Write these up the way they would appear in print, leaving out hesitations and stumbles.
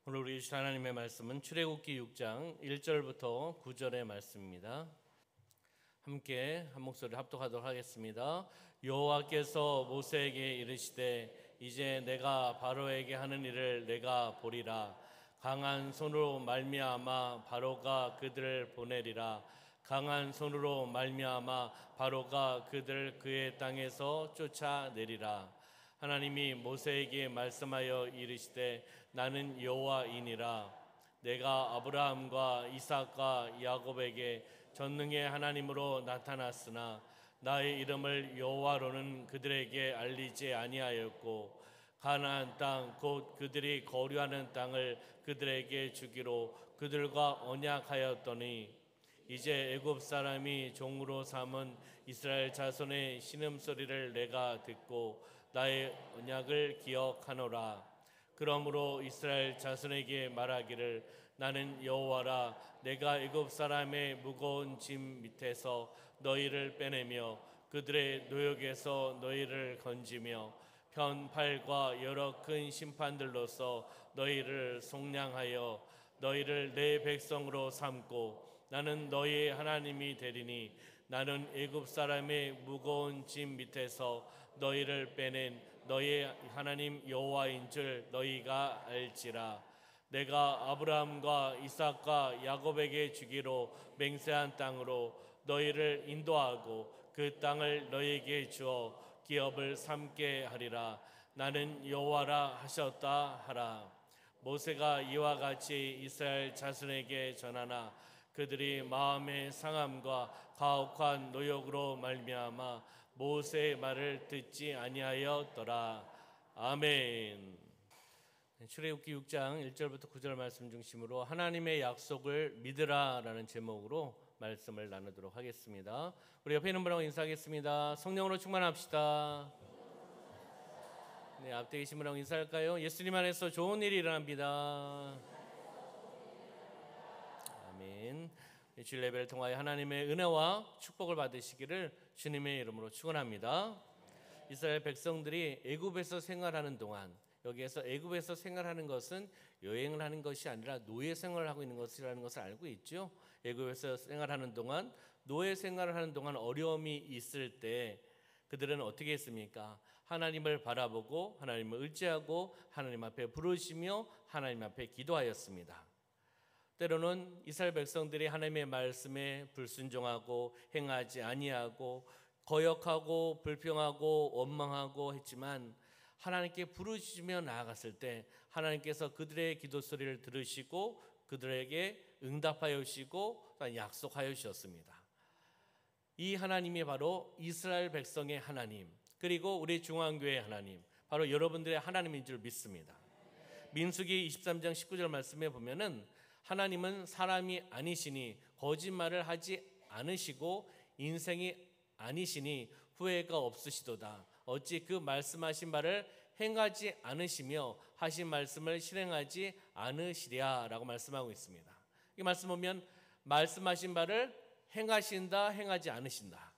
오늘 우리 주신 하나님의 말씀은 출애굽기 6장 1절부터 9절의 말씀입니다. 함께 한 목소리 합독하도록 하겠습니다. 여호와께서 모세에게 이르시되 이제 내가 바로에게 하는 일을 내가 보리라. 강한 손으로 말미암아 바로가 그들을 보내리라. 강한 손으로 말미암아 바로가 그들을 그의 땅에서 쫓아내리라. 하나님이 모세에게 말씀하여 이르시되 나는 여호와이니라. 내가 아브라함과 이삭과 야곱에게 전능의 하나님으로 나타났으나 나의 이름을 여호와로는 그들에게 알리지 아니하였고 가나안 땅 곧 그들이 거류하는 땅을 그들에게 주기로 그들과 언약하였더니 이제 애굽 사람이 종으로 삼은 이스라엘 자손의 신음소리를 내가 듣고 나의 언약을 기억하노라. 그러므로 이스라엘 자손에게 말하기를 나는 여호와라. 내가 애굽 사람의 무거운 짐 밑에서 너희를 빼내며 그들의 노역에서 너희를 건지며 편팔과 여러 큰 심판들로서 너희를 속량하여 너희를 내 백성으로 삼고 나는 너희의 하나님이 되리니 나는 애굽 사람의 무거운 짐 밑에서 너희를 빼낸 너희의 하나님 여호와인 줄 너희가 알지라. 내가 아브라함과 이삭과 야곱에게 주기로 맹세한 땅으로 너희를 인도하고 그 땅을 너희에게 주어 기업을 삼게 하리라. 나는 여호와라 하셨다 하라. 모세가 이와 같이 이스라엘 자손에게 전하나 그들이 마음의 상함과 가혹한 노역으로 말미암아 모세의 말을 듣지 아니하였더라. 아멘. 출애굽기 6장 1절부터 9절 말씀 중심으로 하나님의 약속을 믿으라라는 제목으로 말씀을 나누도록 하겠습니다. 우리 옆에 있는 분하고 인사하겠습니다. 성령으로 충만합시다. 네, 앞에 계신 분하고 인사할까요? 예수님 안에서 좋은 일이 일어납니다. 아멘. 주일 예배를 통하여 하나님의 은혜와 축복을 받으시기를 주님의 이름으로 축원합니다. 이스라엘 백성들이 애굽에서 생활하는 동안, 여기에서 애굽에서 생활하는 것은 여행을 하는 것이 아니라 노예 생활을 하고 있는 것이라는 것을 알고 있죠. 애굽에서 생활하는 동안, 노예 생활을 하는 동안 어려움이 있을 때 그들은 어떻게 했습니까? 하나님을 바라보고 하나님을 의지하고 하나님 앞에 부르시며 하나님 앞에 기도하였습니다. 때로는 이스라엘 백성들이 하나님의 말씀에 불순종하고 행하지 아니하고 거역하고 불평하고 원망하고 했지만 하나님께 부르시며 나아갔을 때 하나님께서 그들의 기도 소리를 들으시고 그들에게 응답하여 주시고 약속하여 주셨습니다. 이 하나님이 바로 이스라엘 백성의 하나님, 그리고 우리 중앙교회의 하나님, 바로 여러분들의 하나님인 줄 믿습니다. 민수기 23장 19절 말씀에 보면은 하나님은 사람이 아니시니 거짓말을 하지 않으시고 인생이 아니시니 후회가 없으시도다. 어찌 그 말씀하신 바를 행하지 않으시며 하신 말씀을 실행하지 않으시랴 라고 말씀하고 있습니다. 이 말씀 보면 말씀하신 바를 행하신다, 행하지 않으신다.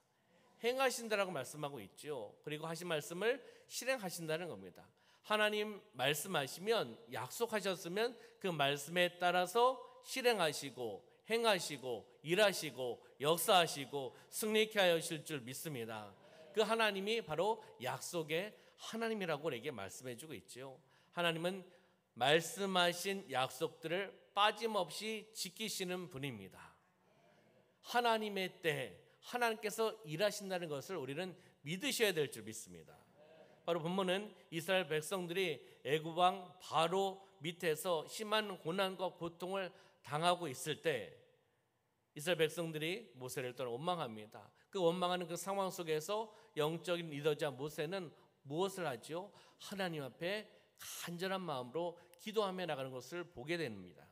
행하신다라고 말씀하고 있죠. 그리고 하신 말씀을 실행하신다는 겁니다. 하나님 말씀하시면, 약속하셨으면 그 말씀에 따라서 실행하시고 행하시고 일하시고 역사하시고 승리케 하실 줄 믿습니다. 그 하나님이 바로 약속의 하나님이라고 우리에게 말씀해 주고 있죠. 하나님은 말씀하신 약속들을 빠짐없이 지키시는 분입니다. 하나님의 때 하나님께서 일하신다는 것을 우리는 믿으셔야 될 줄 믿습니다. 바로 본문은 이스라엘 백성들이 애굽 왕 바로 밑에서 심한 고난과 고통을 당하고 있을 때 이스라엘 백성들이 모세를 떠나 원망합니다. 그 원망하는 그 상황 속에서 영적인 리더자 모세는 무엇을 하죠? 하나님 앞에 간절한 마음으로 기도하며 나가는 것을 보게 됩니다.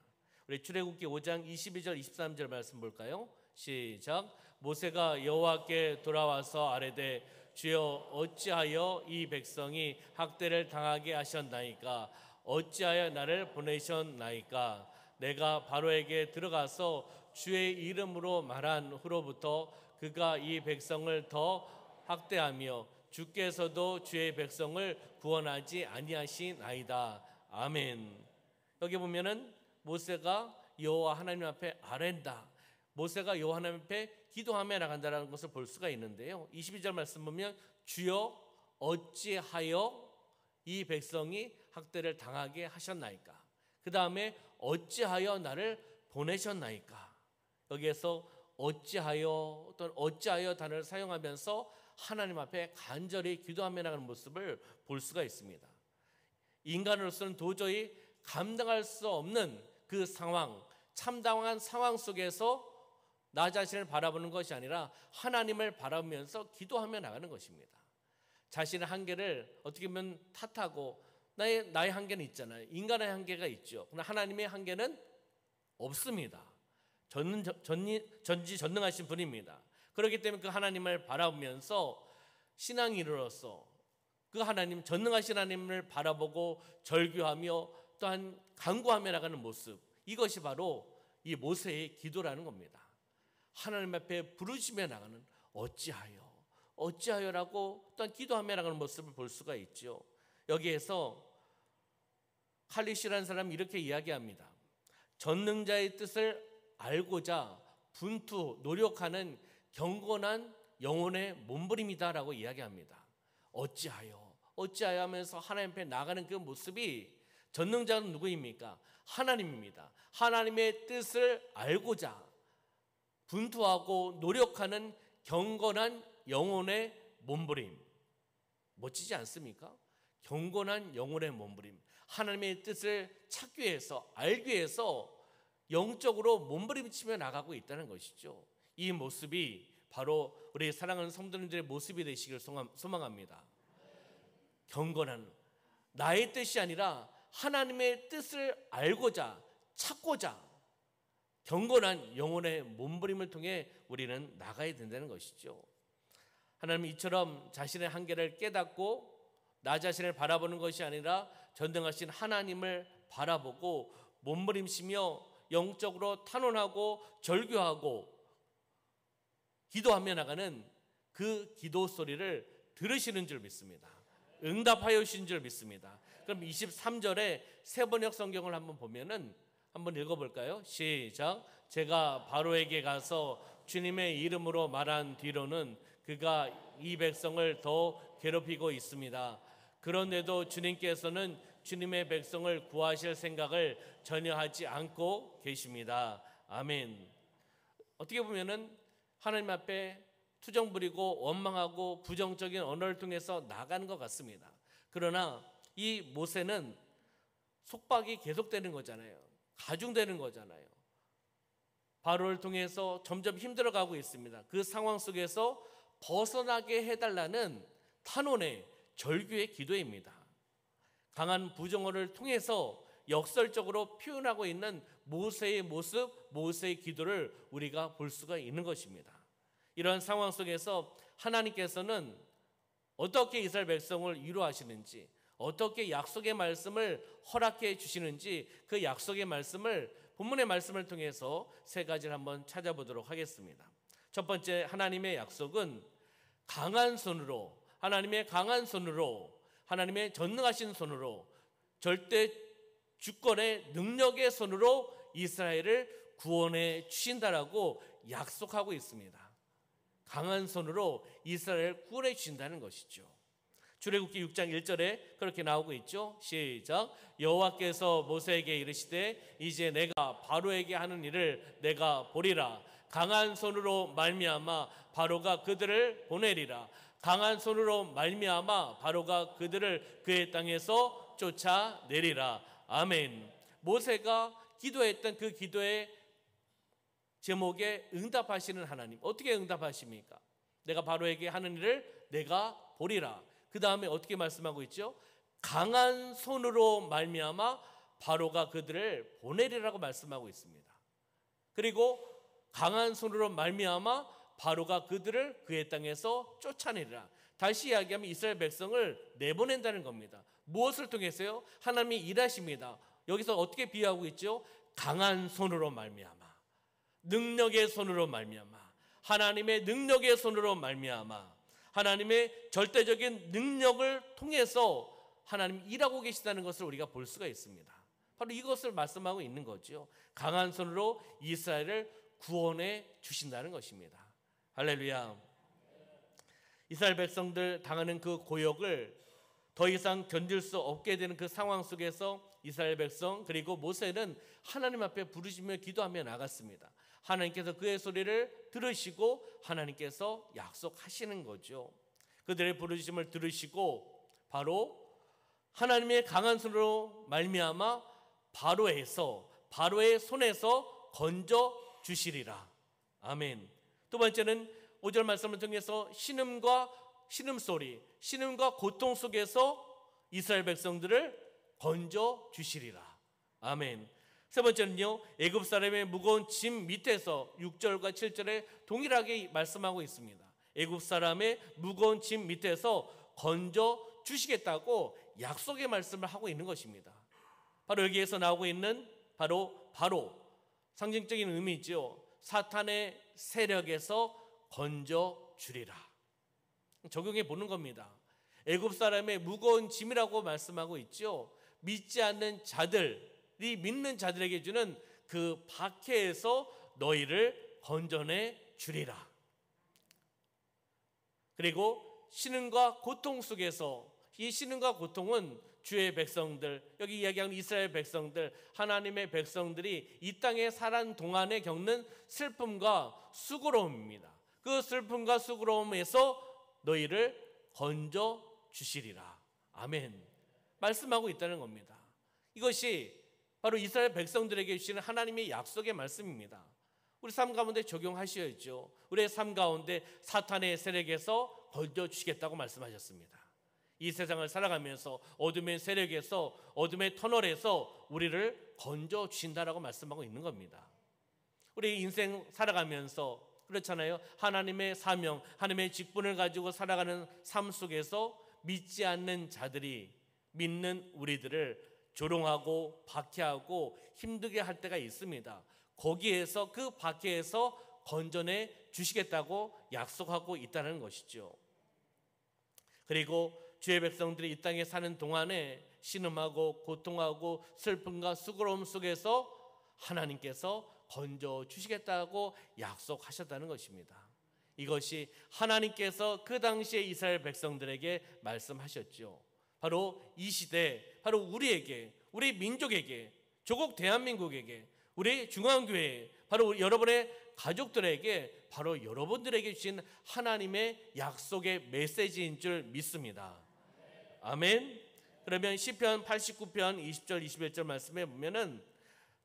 우리 출애굽기 5장 22절 23절 말씀 볼까요? 시작. 모세가 여호와께 돌아와서 아뢰되 주여 어찌하여 이 백성이 학대를 당하게 하셨나이까? 어찌하여 나를 보내셨나이까? 내가 바로에게 들어가서 주의 이름으로 말한 후로부터 그가 이 백성을 더 학대하며 주께서도 주의 백성을 구원하지 아니하시나이다. 아멘. 여기 보면은 모세가 여호와 하나님 앞에 아뢰다. 모세가 여호와 하나님 앞에 기도하며 나간다라는 것을 볼 수가 있는데요. 22절 말씀 보면 주여 어찌하여 이 백성이 학대를 당하게 하셨나이까? 그 다음에 어찌하여 나를 보내셨나이까? 여기에서 어찌하여 또는 어찌하여 단어를 사용하면서 하나님 앞에 간절히 기도하며 나가는 모습을 볼 수가 있습니다. 인간으로서는 도저히 감당할 수 없는 그 상황, 참담한 상황 속에서 나 자신을 바라보는 것이 아니라 하나님을 바라보면서 기도하며 나가는 것입니다. 자신의 한계를 어떻게 보면 탓하고 나의 한계는 있잖아요. 인간의 한계가 있죠. 그러나 하나님의 한계는 없습니다. 전지전능하신 분입니다. 그렇기 때문에 그 하나님을 바라보면서 신앙인으로서 그 하나님, 전능하신 하나님을 바라보고 절규하며 또한 간구하며 나가는 모습, 이것이 바로 이 모세의 기도라는 겁니다. 하나님 앞에 부르시며 나가는 어찌하여라고 또한 기도하며 나가는 모습을 볼 수가 있죠. 여기에서 칼리시라는 사람이 이렇게 이야기합니다. 전능자의 뜻을 알고자 노력하는 경건한 영혼의 몸부림이다라고 이야기합니다. 어찌하여 하면서 하나님 앞에 나가는 그 모습이, 전능자는 누구입니까? 하나님입니다. 하나님의 뜻을 알고자 분투하고 노력하는 경건한 영혼의 몸부림. 멋지지 않습니까? 경건한 영혼의 몸부림. 하나님의 뜻을 찾기 위해서, 알기 위해서 영적으로 몸부림치며 나가고 있다는 것이죠. 이 모습이 바로 우리 사랑하는 성도님들의 모습이 되시길 소망합니다. 경건한, 나의 뜻이 아니라 하나님의 뜻을 알고자 찾고자 경건한 영혼의 몸부림을 통해 우리는 나가야 된다는 것이죠. 하나님은 이처럼 자신의 한계를 깨닫고 나 자신을 바라보는 것이 아니라 전능하신 하나님을 바라보고 몸부림치며 영적으로 탄원하고 절규하고 기도하며 나가는 그 기도 소리를 들으시는 줄 믿습니다. 응답하여 주신 줄 믿습니다. 그럼 23절에 세번역 성경을 한번 보면은 한번 읽어볼까요? 시작. 제가 바로에게 가서 주님의 이름으로 말한 뒤로는 그가 이 백성을 더 괴롭히고 있습니다. 그런데도 주님께서는 주님의 백성을 구하실 생각을 전혀 하지 않고 계십니다. 아멘. 어떻게 보면은 하나님 앞에 투정 부리고 원망하고 부정적인 언어를 통해서 나가는 것 같습니다. 그러나 이 모세는 속박이 계속되는 거잖아요. 가중되는 거잖아요. 바로를 통해서 점점 힘들어가고 있습니다. 그 상황 속에서 벗어나게 해달라는 탄원의 절규의 기도입니다. 강한 부정어를 통해서 역설적으로 표현하고 있는 모세의 모습, 모세의 기도를 우리가 볼 수가 있는 것입니다. 이러한 상황 속에서 하나님께서는 어떻게 이스라엘 백성을 위로하시는지, 어떻게 약속의 말씀을 허락해 주시는지, 그 약속의 말씀을 본문의 말씀을 통해서 세 가지를 한번 찾아보도록 하겠습니다. 첫 번째, 하나님의 약속은 강한 손으로, 하나님의 강한 손으로, 하나님의 전능하신 손으로, 절대 주권의 능력의 손으로 이스라엘을 구원해 주신다라고 약속하고 있습니다. 강한 손으로 이스라엘을 구원해 주신다는 것이죠. 출애굽기 6장 1절에 그렇게 나오고 있죠. 시작. 여호와께서 모세에게 이르시되 이제 내가 바로에게 하는 일을 내가 보리라. 강한 손으로 말미암아 바로가 그들을 보내리라. 강한 손으로 말미암아 바로가 그들을 그의 땅에서 쫓아내리라. 아멘. 모세가 기도했던 그 기도의 제목에 응답하시는 하나님, 어떻게 응답하십니까? 내가 바로에게 하는 일을 내가 보리라. 그 다음에 어떻게 말씀하고 있죠? 강한 손으로 말미암아 바로가 그들을 보내리라고 말씀하고 있습니다. 그리고 강한 손으로 말미암아 바로가 그들을 그의 땅에서 쫓아내리라. 다시 이야기하면 이스라엘 백성을 내보낸다는 겁니다. 무엇을 통해서요? 하나님이 일하십니다. 여기서 어떻게 비유하고 있죠? 강한 손으로 말미암아, 능력의 손으로 말미암아, 하나님의 능력의 손으로 말미암아, 하나님의 절대적인 능력을 통해서 하나님 일하고 계시다는 것을 우리가 볼 수가 있습니다. 바로 이것을 말씀하고 있는 거죠. 강한 손으로 이스라엘을 구원해 주신다는 것입니다. 할렐루야. 이스라엘 백성들 당하는 그 고역을 더 이상 견딜 수 없게 되는 그 상황 속에서 이스라엘 백성 그리고 모세는 하나님 앞에 부르시며 기도하며 나갔습니다. 하나님께서 그의 소리를 들으시고 하나님께서 약속하시는 거죠. 그들의 부르심을 들으시고 바로 하나님의 강한 손으로 말미암아 바로의 손에서 건져 주시리라. 아멘. 두 번째는 5절 말씀을 통해서 신음소리, 신음과 고통 속에서 이스라엘 백성들을 건져 주시리라. 아멘. 세 번째는요, 애굽 사람의 무거운 짐 밑에서 6절과 7절에 동일하게 말씀하고 있습니다. 애굽 사람의 무거운 짐 밑에서 건져 주시겠다고 약속의 말씀을 하고 있는 것입니다. 바로 여기에서 나오고 있는 바로 상징적인 의미죠. 사탄의 세력에서 건져 주리라. 적용해 보는 겁니다. 애굽 사람의 무거운 짐이라고 말씀하고 있죠. 믿지 않는 자들이 믿는 자들에게 주는 그 박해에서 너희를 건져내 주리라. 그리고 신음과 고통 속에서, 이 신음과 고통은 주의 백성들, 여기 이야기하는 이스라엘 백성들, 하나님의 백성들이 이 땅에 살아가는 동안에 겪는 슬픔과 수고로움입니다. 그 슬픔과 수고로움에서 너희를 건져 주시리라. 아멘. 말씀하고 있다는 겁니다. 이것이 바로 이스라엘 백성들에게 주시는 하나님의 약속의 말씀입니다. 우리 삶 가운데 적용하셔야죠. 우리의 삶 가운데 사탄의 세력에서 건져 주시겠다고 말씀하셨습니다. 이 세상을 살아가면서 어둠의 세력에서, 어둠의 터널에서 우리를 건져 주신다라고 말씀하고 있는 겁니다. 우리 인생 살아가면서 그렇잖아요. 하나님의 사명, 하나님의 직분을 가지고 살아가는 삶 속에서 믿지 않는 자들이 믿는 우리들을 조롱하고 박해하고 힘들게 할 때가 있습니다. 거기에서, 그 박해에서 건져내 주시겠다고 약속하고 있다는 것이죠. 그리고 주의 백성들이 이 땅에 사는 동안에 신음하고 고통하고 슬픔과 수고로움 속에서 하나님께서 건져 주시겠다고 약속하셨다는 것입니다. 이것이 하나님께서 그 당시에 이스라엘 백성들에게 말씀하셨죠. 바로 이 시대, 바로 우리에게, 우리 민족에게, 조국 대한민국에게, 우리 중앙교회, 바로 여러분의 가족들에게, 바로 여러분들에게 주신 하나님의 약속의 메시지인 줄 믿습니다. 아멘. 그러면 시편 89편 20절 21절 말씀에 보면은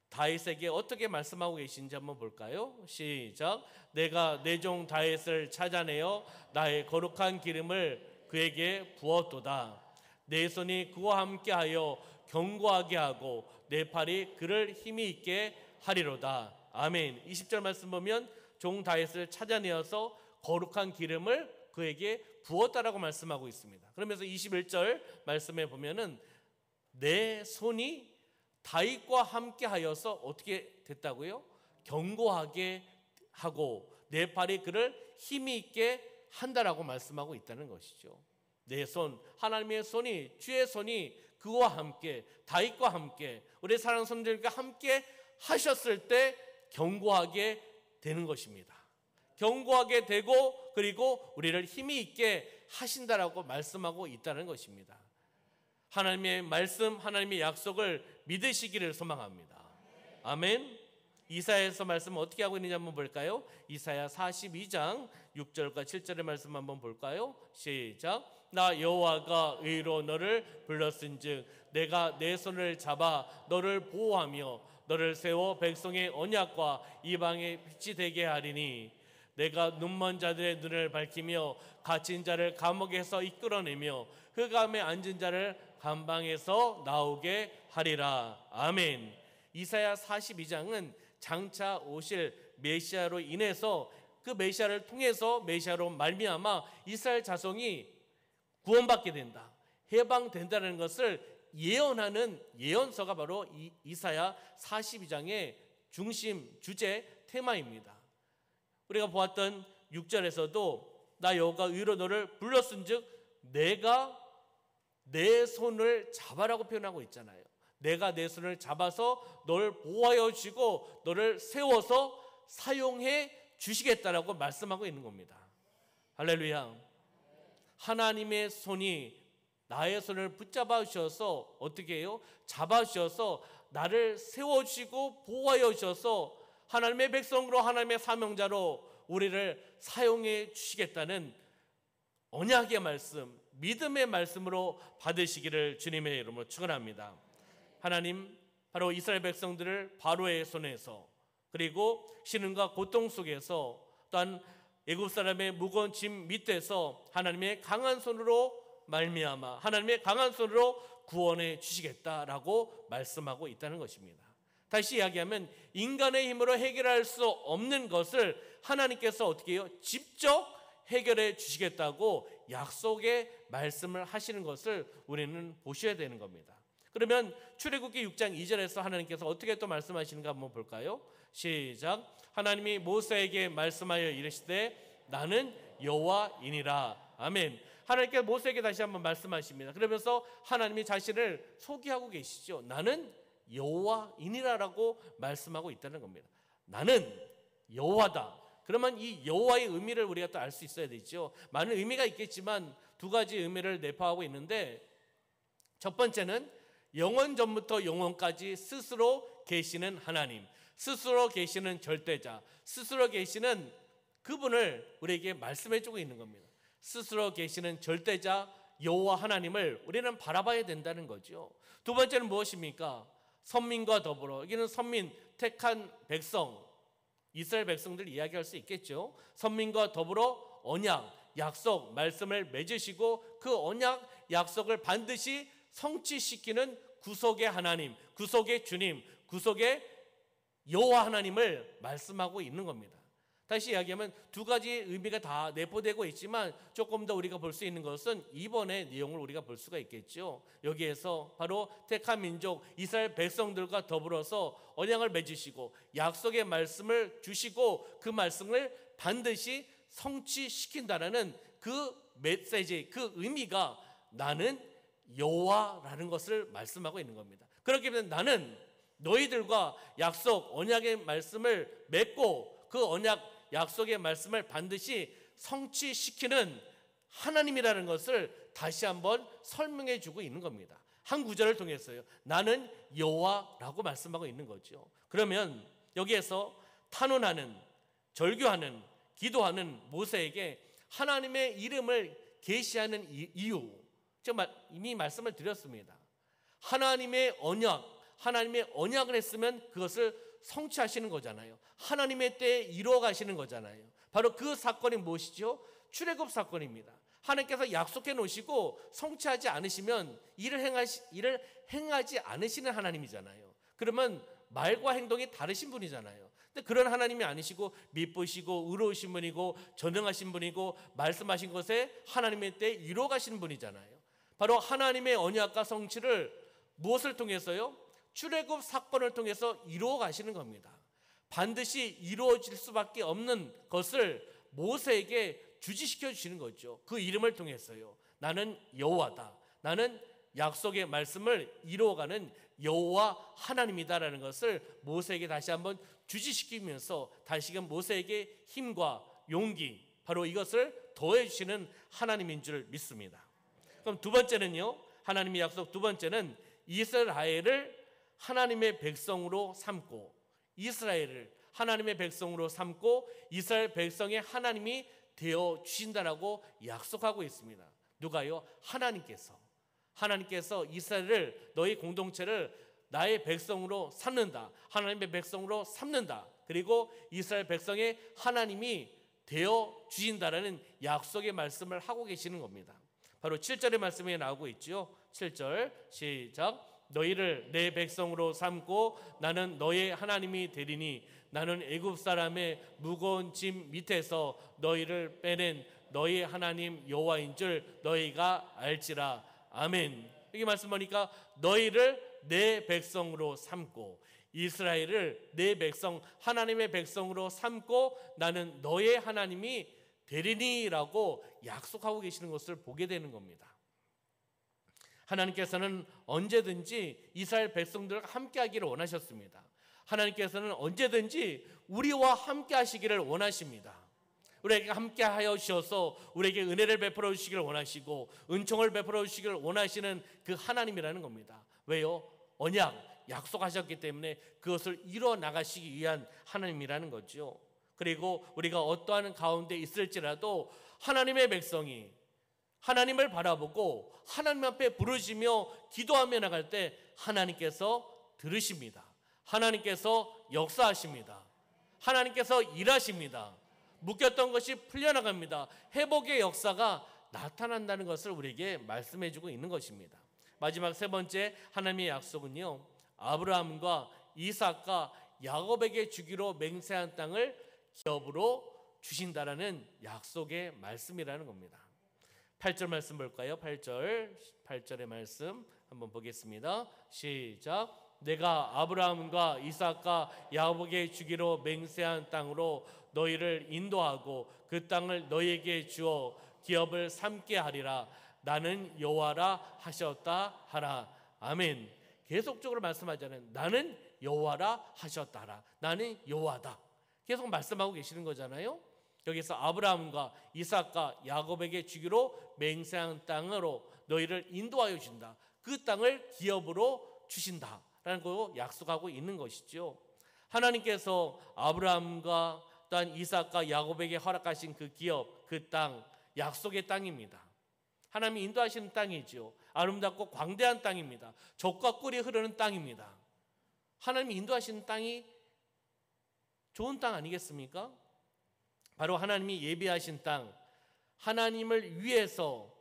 다윗에게 어떻게 말씀하고 계신지 한번 볼까요? 시작. 내가 내 종 다윗을 찾아내어 나의 거룩한 기름을 그에게 부었도다. 내 손이 그와 함께하여 견고하게 하고 내 팔이 그를 힘이 있게 하리로다. 아멘. 20절 말씀 보면 종 다윗을 찾아내어서 거룩한 기름을 그에게 부었다라고 말씀하고 있습니다. 그러면서 21절 말씀에 보면은 내 손이 다윗과 함께 하여서 어떻게 됐다고요? 견고하게 하고 내 팔이 그를 힘이 있게 한다라고 말씀하고 있다는 것이죠. 내 손, 하나님의 손이, 주의 손이 그와 함께, 다윗과 함께, 우리 사랑하는 성도들과 함께 하셨을 때 견고하게 되는 것입니다. 견고하게 되고 그리고 우리를 힘이 있게 하신다라고 말씀하고 있다는 것입니다. 하나님의 말씀, 하나님의 약속을 믿으시기를 소망합니다. 아멘. 이사야에서 말씀 어떻게 하고 있는지 한번 볼까요? 이사야 42장 6절과 7절의 말씀 한번 볼까요? 시작. 나 여호와가 의로 너를 불렀은즉 내가 내 손을 잡아 너를 보호하며 너를 세워 백성의 언약과 이방의 빛이 되게 하리니 내가 눈먼 자들의 눈을 밝히며 갇힌 자를 감옥에서 이끌어내며 흑암에 앉은 자를 감방에서 나오게 하리라. 아멘. 이사야 42장은 장차 오실 메시아로 인해서, 그 메시아를 통해서, 메시아로 말미암아 이스라엘 자손이 구원받게 된다, 해방된다는 것을 예언하는 예언서가 바로 이사야 42장의 중심 주제 테마입니다. 우리가 보았던 6절에서도 나 여호와가 의로 너를 불렀은즉 내가 내 손을 잡아라고 표현하고 있잖아요. 내가 내 손을 잡아서 너를 보호하여 주시고 너를 세워서 사용해 주시겠다라고 말씀하고 있는 겁니다. 할렐루야. 하나님의 손이 나의 손을 붙잡아 주셔서 어떻게 해요? 잡아 주셔서 나를 세워주시고 보호하여 주셔서 하나님의 백성으로, 하나님의 사명자로 우리를 사용해 주시겠다는 언약의 말씀, 믿음의 말씀으로 받으시기를 주님의 이름으로 축원합니다. 하나님, 바로 이스라엘 백성들을 바로의 손에서, 그리고 시련과 고통 속에서, 또한 애굽 사람의 무거운 짐 밑에서 하나님의 강한 손으로 말미암아 하나님의 강한 손으로 구원해 주시겠다라고 말씀하고 있다는 것입니다. 다시 이야기하면 인간의 힘으로 해결할 수 없는 것을 하나님께서 어떻게 해요? 직접 해결해 주시겠다고 약속의 말씀을 하시는 것을 우리는 보셔야 되는 겁니다. 그러면 출애굽기 6장 2절에서 하나님께서 어떻게 또 말씀하시는가 한번 볼까요? 시작. 하나님이 모세에게 말씀하여 이르시되 나는 여호와이니라. 아멘. 하나님께서 모세에게 다시 한번 말씀하십니다. 그러면서 하나님이 자신을 소개하고 계시죠. 나는 여호와이니라라고 말씀하고 있다는 겁니다. 나는 여호와다. 그러면 이 여호와의 의미를 우리가 또 알 수 있어야 되죠. 많은 의미가 있겠지만 두 가지 의미를 내포하고 있는데, 첫 번째는 영원 전부터 영원까지 스스로 계시는 하나님, 스스로 계시는 절대자, 스스로 계시는 그분을 우리에게 말씀해 주고 있는 겁니다. 스스로 계시는 절대자 여호와 하나님을 우리는 바라봐야 된다는 거죠. 두 번째는 무엇입니까? 선민과 더불어, 여기는 선민, 택한 백성, 이스라엘 백성들 이야기할 수 있겠죠. 선민과 더불어 언약, 약속, 말씀을 맺으시고 그 언약, 약속을 반드시 성취시키는 구속의 하나님, 구속의 주님, 구속의 여호와 하나님을 말씀하고 있는 겁니다. 다시 이야기하면 두 가지 의미가 다 내포되고 있지만 조금 더 우리가 볼 수 있는 것은 이번의 내용을 우리가 볼 수가 있겠죠. 여기에서 바로 택한 민족 이스라엘 백성들과 더불어서 언약을 맺으시고 약속의 말씀을 주시고 그 말씀을 반드시 성취시킨다라는 그 메시지, 그 의미가 나는 여호와라는 것을 말씀하고 있는 겁니다. 그렇기 때문에 나는 너희들과 약속, 언약의 말씀을 맺고 그 언약, 약속의 말씀을 반드시 성취시키는 하나님이라는 것을 다시 한번 설명해 주고 있는 겁니다. 한 구절을 통해서요. 나는 여호와라고 말씀하고 있는 거죠. 그러면 여기에서 탄원하는, 절규하는, 기도하는 모세에게 하나님의 이름을 계시하는 이유, 제가 이미 말씀을 드렸습니다. 하나님의 언약을 했으면 그것을 성취하시는 거잖아요. 하나님의 때에 이루어 가시는 거잖아요. 바로 그 사건이 무엇이죠? 출애굽 사건입니다. 하나님께서 약속해 놓으시고 성취하지 않으시면 일을 행하지 않으시는 하나님이잖아요. 그러면 말과 행동이 다르신 분이잖아요. 근데 그런 하나님이 아니시고 미쁘시고 의로우신 분이고 전능하신 분이고 말씀하신 것에 하나님의 때에 이루어 가시는 분이잖아요. 바로 하나님의 언약과 성취를 무엇을 통해서요? 출애굽 사건을 통해서 이루어 가시는 겁니다. 반드시 이루어질 수밖에 없는 것을 모세에게 주지시켜 주시는 거죠. 그 이름을 통해서요. 나는 여호와다. 나는 약속의 말씀을 이루어가는 여호와 하나님이다라는 것을 모세에게 다시 한번 주지시키면서 다시금 모세에게 힘과 용기, 바로 이것을 더해 주시는 하나님인 줄 믿습니다. 그럼 두 번째는요. 하나님의 약속 두 번째는 이스라엘을 하나님의 백성으로 삼고, 이스라엘을 하나님의 백성으로 삼고 이스라엘 백성의 하나님이 되어 주신다라고 약속하고 있습니다. 누가요? 하나님께서 이스라엘을, 너희 공동체를 나의 백성으로 삼는다. 하나님의 백성으로 삼는다. 그리고 이스라엘 백성의 하나님이 되어 주신다라는 약속의 말씀을 하고 계시는 겁니다. 바로 7절의 말씀에 나오고 있죠. 7절 시작. 너희를 내 백성으로 삼고 나는 너의 하나님이 되리니 나는 애굽 사람의 무거운 짐 밑에서 너희를 빼낸 너희 하나님 여호와인 줄 너희가 알지라. 아멘. 여기 말씀 보니까 너희를 내 백성으로 삼고, 이스라엘을 내 백성, 하나님의 백성으로 삼고 나는 너의 하나님이 되리니라고 약속하고 계시는 것을 보게 되는 겁니다. 하나님께서는 언제든지 이스라엘 백성들과 함께 하기를 원하셨습니다. 하나님께서는 언제든지 우리와 함께 하시기를 원하십니다. 우리에게 함께 하여 주셔서 우리에게 은혜를 베풀어 주시기를 원하시고 은총을 베풀어 주시기를 원하시는 그 하나님이라는 겁니다. 왜요? 언약, 약속하셨기 때문에 그것을 이루어 나가시기 위한 하나님이라는 거죠. 그리고 우리가 어떠한 가운데 있을지라도 하나님의 백성이 하나님을 바라보고 하나님 앞에 부르시며 기도하며 나갈 때 하나님께서 들으십니다. 하나님께서 역사하십니다. 하나님께서 일하십니다. 묶였던 것이 풀려나갑니다. 회복의 역사가 나타난다는 것을 우리에게 말씀해주고 있는 것입니다. 마지막 세 번째 하나님의 약속은요, 아브라함과 이삭과 야곱에게 주기로 맹세한 땅을 기업으로 주신다라는 약속의 말씀이라는 겁니다. 8절 말씀 볼까요? 8절의 말씀 한번 보겠습니다. 시작. 내가 아브라함과 이삭과 야곱에게 주기로 맹세한 땅으로 너희를 인도하고 그 땅을 너희에게 주어 기업을 삼게 하리라. 나는 여호와라 하셨다 하라. 아멘. 계속적으로 말씀하잖아요. 나는 여호와라 하셨다 하라. 나는 여호와다. 계속 말씀하고 계시는 거잖아요. 여기서 아브라함과 이삭과 야곱에게 주기로 맹세한 땅으로 너희를 인도하여 준다. 그 땅을 기업으로 주신다 라는 거 약속하고 있는 것이죠. 하나님께서 아브라함과 또한 이삭과 야곱에게 허락하신 그 기업, 그 땅, 약속의 땅입니다. 하나님이 인도하시는 땅이죠. 아름답고 광대한 땅입니다. 젖과 꿀이 흐르는 땅입니다. 하나님이 인도하시는 땅이 좋은 땅 아니겠습니까? 바로 하나님이 예비하신 땅, 하나님을 위해서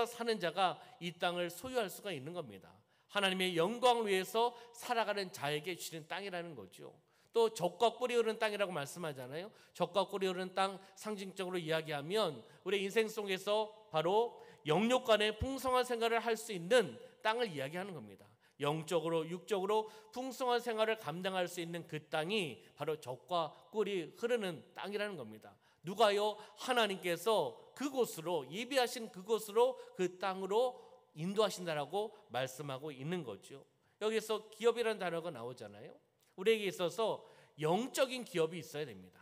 사는 자가 이 땅을 소유할 수가 있는 겁니다. 하나님의 영광을 위해서 살아가는 자에게 주시는 땅이라는 거죠. 또 젖과 꿀이 흐르는 땅이라고 말씀하잖아요. 젖과 꿀이 흐르는 땅 상징적으로 이야기하면 우리 인생 속에서 바로 영육 간의 풍성한 생활을 할 수 있는 땅을 이야기하는 겁니다. 영적으로 육적으로 풍성한 생활을 감당할 수 있는 그 땅이 바로 젖과 꿀이 흐르는 땅이라는 겁니다. 누가요? 하나님께서 그곳으로 예비하신 그곳으로 그 땅으로 인도하신다라고 말씀하고 있는 거죠. 여기서 기업이라는 단어가 나오잖아요. 우리에게 있어서 영적인 기업이 있어야 됩니다.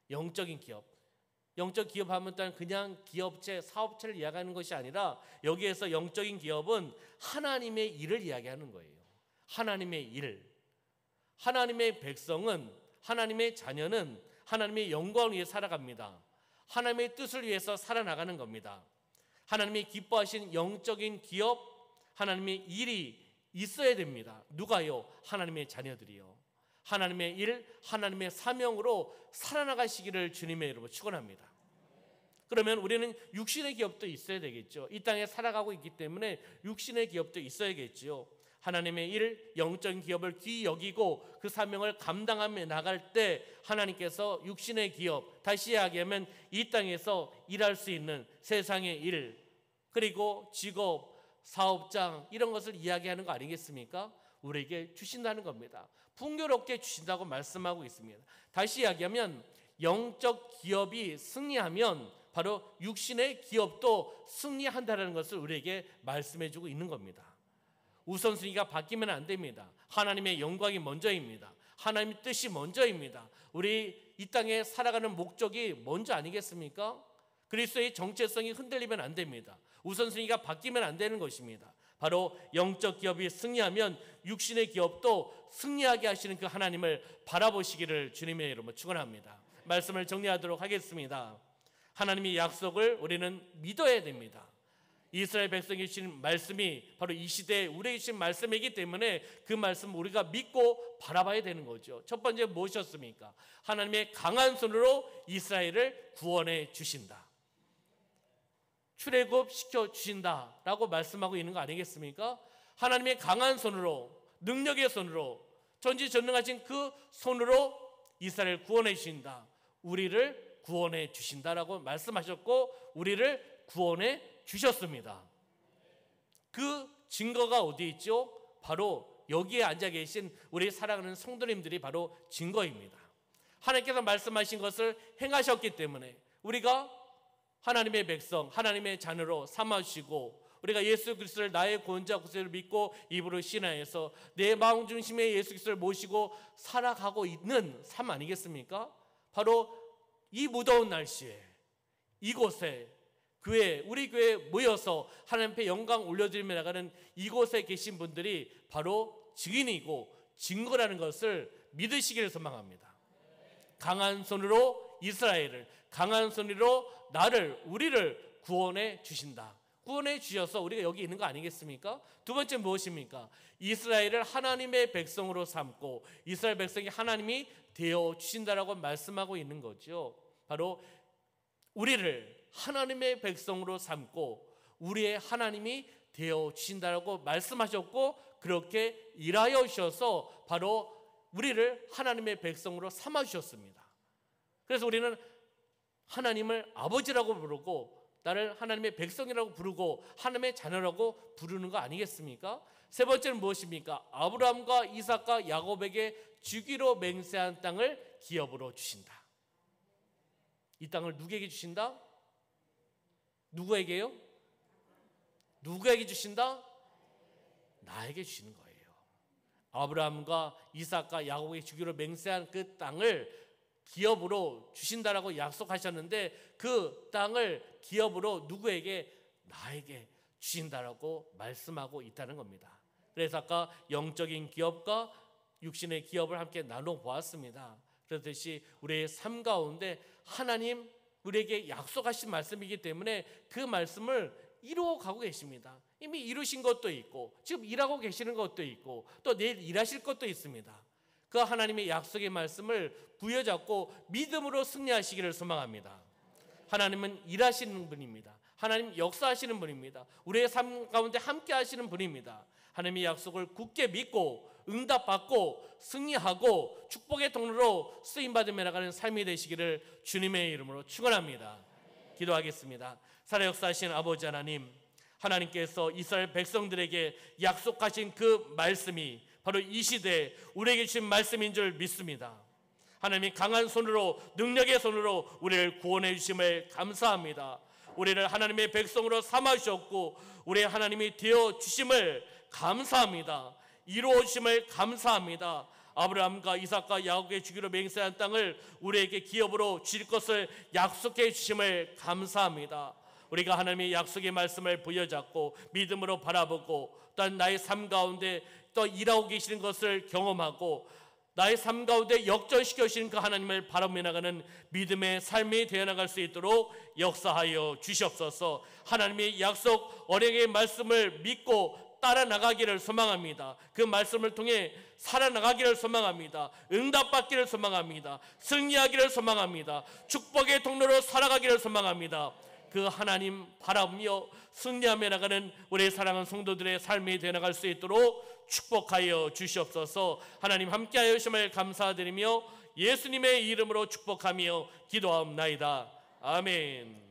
영적인 기업. 영적 기업하면 그냥 기업체, 사업체를 이야기하는 것이 아니라 여기에서 영적인 기업은 하나님의 일을 이야기하는 거예요. 하나님의 일. 하나님의 백성은, 하나님의 자녀는 하나님의 영광을 위해 살아갑니다. 하나님의 뜻을 위해서 살아나가는 겁니다. 하나님이 기뻐하신 영적인 기업, 하나님의 일이 있어야 됩니다. 누가요? 하나님의 자녀들이요. 하나님의 일, 하나님의 사명으로 살아나가시기를 주님의 이름으로 축원합니다. 그러면 우리는 육신의 기업도 있어야 되겠죠. 이 땅에 살아가고 있기 때문에 육신의 기업도 있어야겠죠. 하나님의 일, 영적인 기업을 귀히 여기고 그 사명을 감당하며 나갈 때 하나님께서 육신의 기업, 다시 이야기하면 이 땅에서 일할 수 있는 세상의 일, 그리고 직업, 사업장 이런 것을 이야기하는 거 아니겠습니까? 우리에게 주신다는 겁니다. 풍요롭게 주신다고 말씀하고 있습니다. 다시 이야기하면 영적 기업이 승리하면 바로 육신의 기업도 승리한다는 것을 우리에게 말씀해주고 있는 겁니다. 우선순위가 바뀌면 안 됩니다. 하나님의 영광이 먼저입니다. 하나님의 뜻이 먼저입니다. 우리 이 땅에 살아가는 목적이 먼저 아니겠습니까? 그리스도의 정체성이 흔들리면 안 됩니다. 우선순위가 바뀌면 안 되는 것입니다. 바로 영적 기업이 승리하면 육신의 기업도 승리하게 하시는 그 하나님을 바라보시기를 주님의 이름으로 축원합니다. 말씀을 정리하도록 하겠습니다. 하나님의 약속을 우리는 믿어야 됩니다. 이스라엘 백성이 주신 말씀이 바로 이 시대에 우리에게 주신 말씀이기 때문에 그 말씀 우리가 믿고 바라봐야 되는 거죠. 첫 번째 무엇이었습니까? 하나님의 강한 손으로 이스라엘을 구원해 주신다. 출애굽시켜 주신다라고 말씀하고 있는 거 아니겠습니까? 하나님의 강한 손으로, 능력의 손으로, 전지전능하신 그 손으로 이스라엘을 구원해 주신다. 우리를 구원해 주신다라고 말씀하셨고 우리를 구원해 주셨습니다. 그 증거가 어디 있죠? 바로 여기에 앉아 계신 우리 사랑하는 성도님들이 바로 증거입니다. 하나님께서 말씀하신 것을 행하셨기 때문에 우리가 하나님의 백성, 하나님의 자녀로 삼아주시고 우리가 예수 그리스도를 나의 구원자 구세주를 믿고 입으로 신앙해서 내 마음 중심에 예수 그리스도를 모시고 살아가고 있는 삶 아니겠습니까? 바로 이 무더운 날씨에 이곳에 교회, 우리 교회에 모여서 하나님 앞에 영광 올려드리며 나가는 이곳에 계신 분들이 바로 증인이고 증거라는 것을 믿으시기를 소망합니다. 강한 손으로 이스라엘을, 강한 손으로 나를, 우리를 구원해 주신다. 구원해 주셔서 우리가 여기 있는 거 아니겠습니까? 두 번째 무엇입니까? 이스라엘을 하나님의 백성으로 삼고 이스라엘 백성이 하나님이 되어 주신다라고 말씀하고 있는 거죠. 바로 우리를 하나님의 백성으로 삼고 우리의 하나님이 되어 주신다라고 말씀하셨고 그렇게 일하여 주셔서 바로 우리를 하나님의 백성으로 삼아 주셨습니다. 그래서 우리는 하나님을 아버지라고 부르고 나를 하나님의 백성이라고 부르고 하나님의 자녀라고 부르는 거 아니겠습니까? 세 번째는 무엇입니까? 아브라함과 이삭과 야곱에게 주기로 맹세한 땅을 기업으로 주신다. 이 땅을 누구에게 주신다? 누구에게요? 누구에게 주신다? 나에게 주시는 거예요. 아브라함과 이삭과 야곱에게 주기로 맹세한 그 땅을 기업으로 주신다라고 약속하셨는데 그 땅을 기업으로 누구에게? 나에게 주신다라고 말씀하고 있다는 겁니다. 그래서 아까 영적인 기업과 육신의 기업을 함께 나눠 보았습니다. 그렇듯이 우리의 삶 가운데 하나님 우리에게 약속하신 말씀이기 때문에 그 말씀을 이루어 가고 계십니다. 이미 이루신 것도 있고 지금 일하고 계시는 것도 있고 또 내일 일하실 것도 있습니다. 그 하나님의 약속의 말씀을 부여잡고 믿음으로 승리하시기를 소망합니다. 하나님은 일하시는 분입니다. 하나님 역사하시는 분입니다. 우리의 삶 가운데 함께 하시는 분입니다. 하나님의 약속을 굳게 믿고 응답받고 승리하고 축복의 통로로 쓰임받으며 나가는 삶이 되시기를 주님의 이름으로 축원합니다. 기도하겠습니다. 살아 역사하신 아버지 하나님, 하나님께서 이스라엘 백성들에게 약속하신 그 말씀이 바로 이 시대에 우리에게 주신 말씀인 줄 믿습니다. 하나님이 강한 손으로 능력의 손으로 우리를 구원해 주심을 감사합니다. 우리를 하나님의 백성으로 삼아 주셨고 우리의 하나님이 되어 주심을 감사합니다. 이루어 주심을 감사합니다. 아브라함과 이삭과 야곱에게 주기로 맹세한 땅을 우리에게 기업으로 주실 것을 약속해 주심을 감사합니다. 우리가 하나님의 약속의 말씀을 부여잡고 믿음으로 바라보고 또한 나의 삶 가운데 또 일하고 계시는 것을 경험하고 나의 삶 가운데 역전시켜 주시는 그 하나님을 바라보며 나가는 믿음의 삶이 되어나갈 수 있도록 역사하여 주시옵소서. 하나님의 약속 언약의 말씀을 믿고 따라 나가기를 소망합니다. 그 말씀을 통해 살아나가기를 소망합니다. 응답받기를 소망합니다. 승리하기를 소망합니다. 축복의 통로로 살아가기를 소망합니다. 그 하나님 바라보며 승리하며 나가는 우리의 사랑하는 성도들의 삶이 되어나갈 수 있도록 축복하여 주시옵소서. 하나님 함께하여 주심을 감사드리며 예수님의 이름으로 축복하며 기도하옵나이다. 아멘.